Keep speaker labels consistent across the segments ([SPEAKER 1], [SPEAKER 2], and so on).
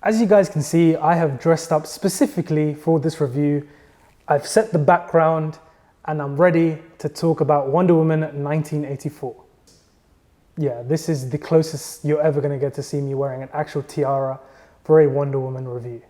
[SPEAKER 1] As you guys can see, I have dressed up specifically for this review. I've set the background and I'm ready to talk about Wonder Woman 1984. Yeah, this is the closest you're ever going to get to see me wearing an actual tiara for a Wonder Woman review.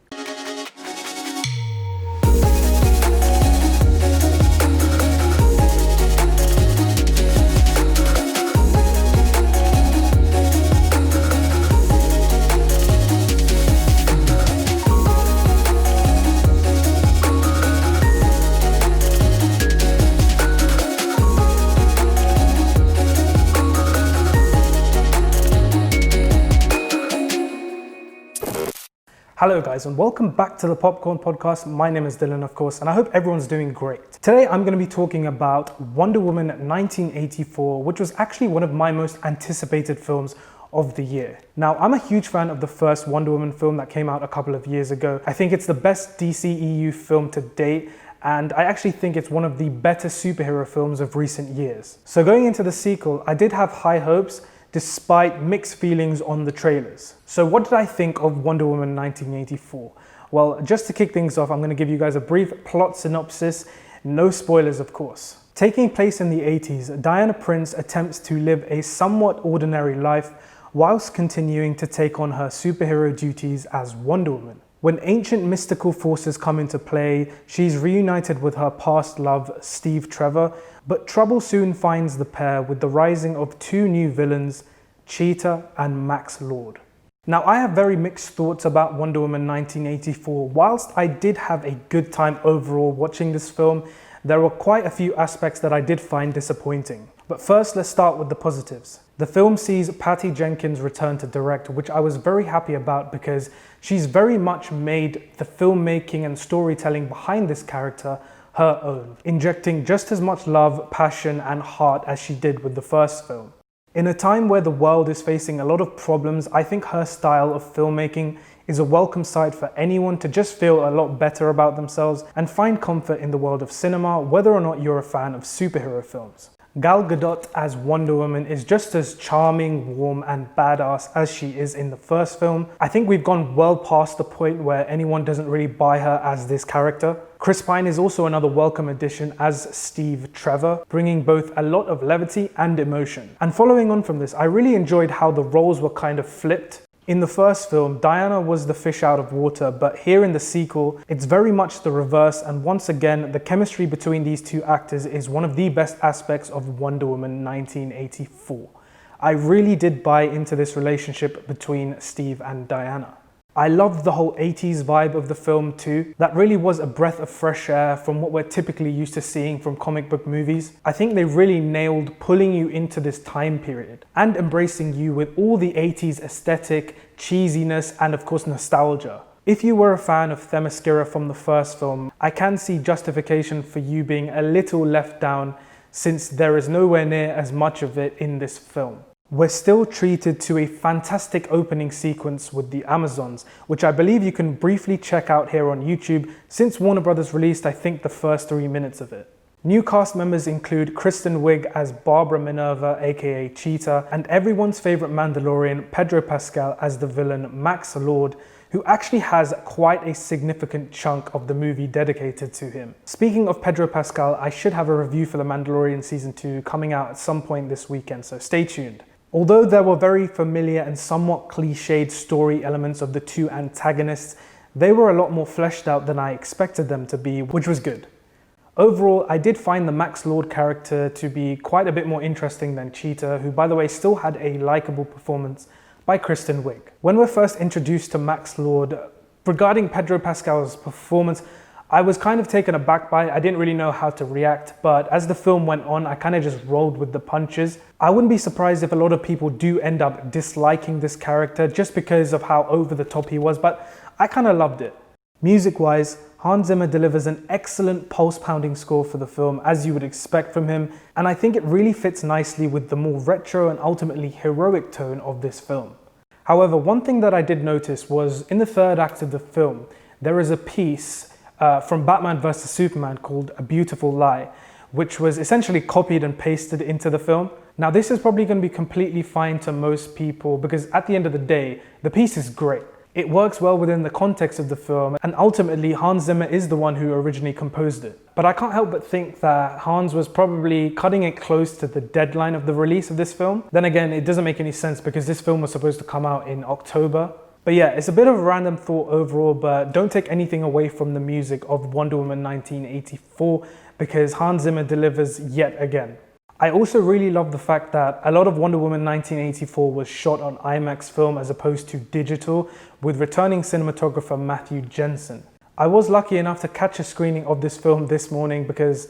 [SPEAKER 1] Hello guys, and welcome back to the Popcorn Podcast. My name is Dylan, of course, and I hope everyone's doing great. Today I'm going to be talking about Wonder Woman 1984, which was actually one of my most anticipated films of the year. Now, I'm a huge fan of the first Wonder Woman film that came out a couple of years ago. I think it's the best DCEU film to date, and I actually think it's one of the better superhero films of recent years. So going into the sequel, I did have high hopes, despite mixed feelings on the trailers. So what did I think of Wonder Woman 1984? Well, just to kick things off, I'm going to give you guys a brief plot synopsis, no spoilers of course. Taking place in the 80s, Diana Prince attempts to live a somewhat ordinary life whilst continuing to take on her superhero duties as Wonder Woman. When ancient mystical forces come into play, she's reunited with her past love, Steve Trevor, but trouble soon finds the pair with the rising of two new villains, Cheetah and Max Lord. Now, I have very mixed thoughts about Wonder Woman 1984. Whilst I did have a good time overall watching this film, there were quite a few aspects that I did find disappointing. But first, let's start with the positives. The film sees Patty Jenkins return to direct, which I was very happy about because she's very much made the filmmaking and storytelling behind this character her own, injecting just as much love, passion, and heart as she did with the first film. In a time where the world is facing a lot of problems, I think her style of filmmaking is a welcome sight for anyone to just feel a lot better about themselves and find comfort in the world of cinema, whether or not you're a fan of superhero films. Gal Gadot as Wonder Woman is just as charming, warm, and badass as she is in the first film. I think we've gone well past the point where anyone doesn't really buy her as this character. Chris Pine is also another welcome addition as Steve Trevor, bringing both a lot of levity and emotion. And following on from this, I really enjoyed how the roles were kind of flipped. In the first film, Diana was the fish out of water, but here in the sequel, it's very much the reverse, and once again, the chemistry between these two actors is one of the best aspects of Wonder Woman 1984. I really did buy into this relationship between Steve and Diana. I loved the whole 80s vibe of the film too. That really was a breath of fresh air from what we're typically used to seeing from comic book movies. I think they really nailed pulling you into this time period and embracing you with all the 80s aesthetic, cheesiness, and of course nostalgia. If you were a fan of Themyscira from the first film, I can see justification for you being a little left down since there is nowhere near as much of it in this film. We're still treated to a fantastic opening sequence with the Amazons, which I believe you can briefly check out here on YouTube since Warner Brothers released, I think, the first 3 minutes of it. New cast members include Kristen Wiig as Barbara Minerva, aka Cheetah, and everyone's favorite Mandalorian, Pedro Pascal, as the villain Max Lord, who actually has quite a significant chunk of the movie dedicated to him. Speaking of Pedro Pascal, I should have a review for The Mandalorian Season 2 coming out at some point this weekend, so stay tuned. Although there were very familiar and somewhat cliched story elements of the two antagonists, they were a lot more fleshed out than I expected them to be, which was good. Overall, I did find the Max Lord character to be quite a bit more interesting than Cheetah, who by the way still had a likable performance by Kristen Wiig. When we're first introduced to Max Lord, regarding Pedro Pascal's performance, I was kind of taken aback by it. I didn't really know how to react, but as the film went on, I kind of just rolled with the punches. I wouldn't be surprised if a lot of people do end up disliking this character just because of how over the top he was, but I kind of loved it. Music-wise, Hans Zimmer delivers an excellent pulse-pounding score for the film, as you would expect from him, and I think it really fits nicely with the more retro and ultimately heroic tone of this film. However, one thing that I did notice was in the third act of the film, there is a piece from Batman vs. Superman called A Beautiful Lie, which was essentially copied and pasted into the film. Now, this is probably going to be completely fine to most people because at the end of the day, the piece is great. It works well within the context of the film, and ultimately Hans Zimmer is the one who originally composed it. But I can't help but think that Hans was probably cutting it close to the deadline of the release of this film. Then again, it doesn't make any sense because this film was supposed to come out in October. But yeah, it's a bit of a random thought overall, but don't take anything away from the music of Wonder Woman 1984 because Hans Zimmer delivers yet again. I also really love the fact that a lot of Wonder Woman 1984 was shot on IMAX film as opposed to digital, with returning cinematographer Matthew Jensen. I was lucky enough to catch a screening of this film this morning because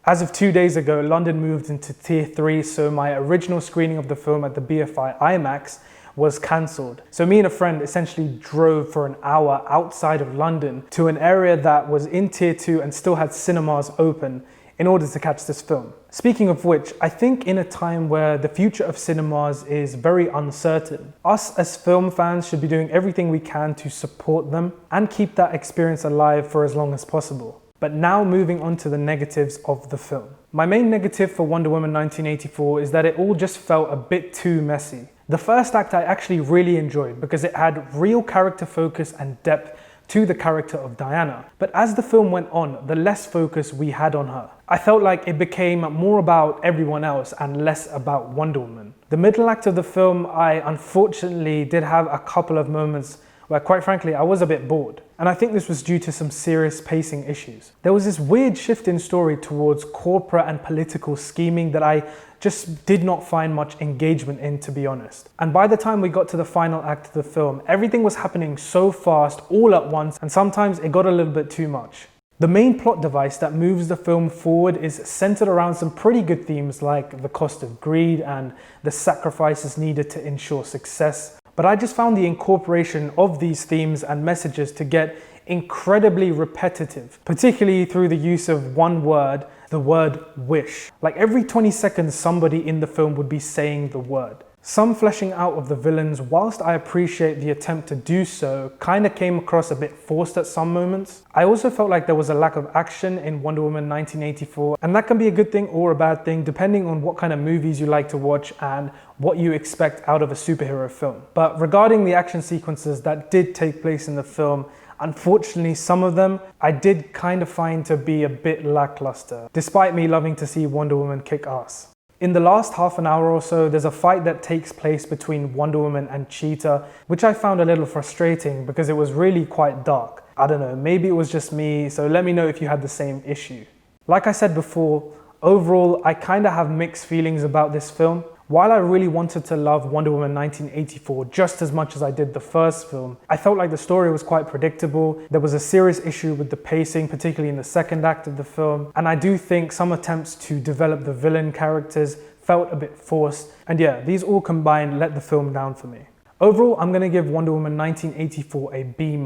[SPEAKER 1] as of 2 days ago, London moved into Tier 3, so my original screening of the film at the BFI IMAX was cancelled. So me and a friend essentially drove for an hour outside of London to an area that was in Tier 2 and still had cinemas open in order to catch this film. Speaking of which, I think in a time where the future of cinemas is very uncertain, us as film fans should be doing everything we can to support them and keep that experience alive for as long as possible. But now moving on to the negatives of the film. My main negative for Wonder Woman 1984 is that it all just felt a bit too messy. The first act I actually really enjoyed because it had real character focus and depth to the character of Diana. But as the film went on, the less focus we had on her. I felt like it became more about everyone else and less about Wonder Woman. The middle act of the film, I unfortunately did have a couple of moments where quite frankly, I was a bit bored. And I think this was due to some serious pacing issues. There was this weird shift in story towards corporate and political scheming that I just did not find much engagement in, to be honest. And by the time we got to the final act of the film, everything was happening so fast, all at once, and sometimes it got a little bit too much. The main plot device that moves the film forward is centered around some pretty good themes like the cost of greed and the sacrifices needed to ensure success. But I just found the incorporation of these themes and messages to get incredibly repetitive, particularly through the use of one word, the word wish. Like every 20 seconds, somebody in the film would be saying the word. Some fleshing out of the villains, whilst I appreciate the attempt to do so, kind of came across a bit forced at some moments. I also felt like there was a lack of action in Wonder Woman 1984, and that can be a good thing or a bad thing depending on what kind of movies you like to watch and what you expect out of a superhero film. But regarding the action sequences that did take place in the film, unfortunately, some of them I did kind of find to be a bit lackluster, despite me loving to see Wonder Woman kick ass. In the last half an hour or so, there's a fight that takes place between Wonder Woman and Cheetah, which I found a little frustrating because it was really quite dark. I don't know, maybe it was just me, so let me know if you had the same issue. Like I said before, overall, I kind of have mixed feelings about this film. While I really wanted to love Wonder Woman 1984 just as much as I did the first film, I felt like the story was quite predictable. There was a serious issue with the pacing, particularly in the second act of the film. And I do think some attempts to develop the villain characters felt a bit forced. And yeah, these all combined let the film down for me. Overall, I'm going to give Wonder Woman 1984 a B-.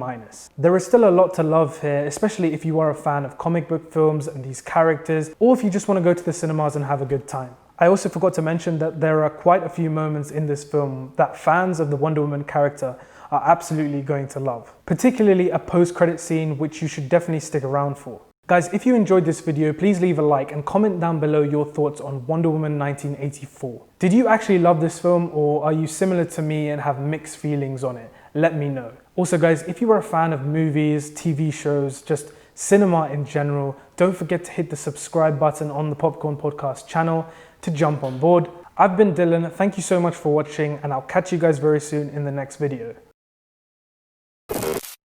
[SPEAKER 1] There is still a lot to love here, especially if you are a fan of comic book films and these characters, or if you just want to go to the cinemas and have a good time. I also forgot to mention that there are quite a few moments in this film that fans of the Wonder Woman character are absolutely going to love, particularly a post-credit scene which you should definitely stick around for. Guys, if you enjoyed this video, please leave a like and comment down below your thoughts on Wonder Woman 1984. Did you actually love this film, or are you similar to me and have mixed feelings on it? Let me know. Also guys, if you are a fan of movies, TV shows, just cinema in general, don't forget to hit the subscribe button on the Popcorn Podcast channel to jump on board. I've been Dylan, thank you so much for watching, and I'll catch you guys very soon in the next video.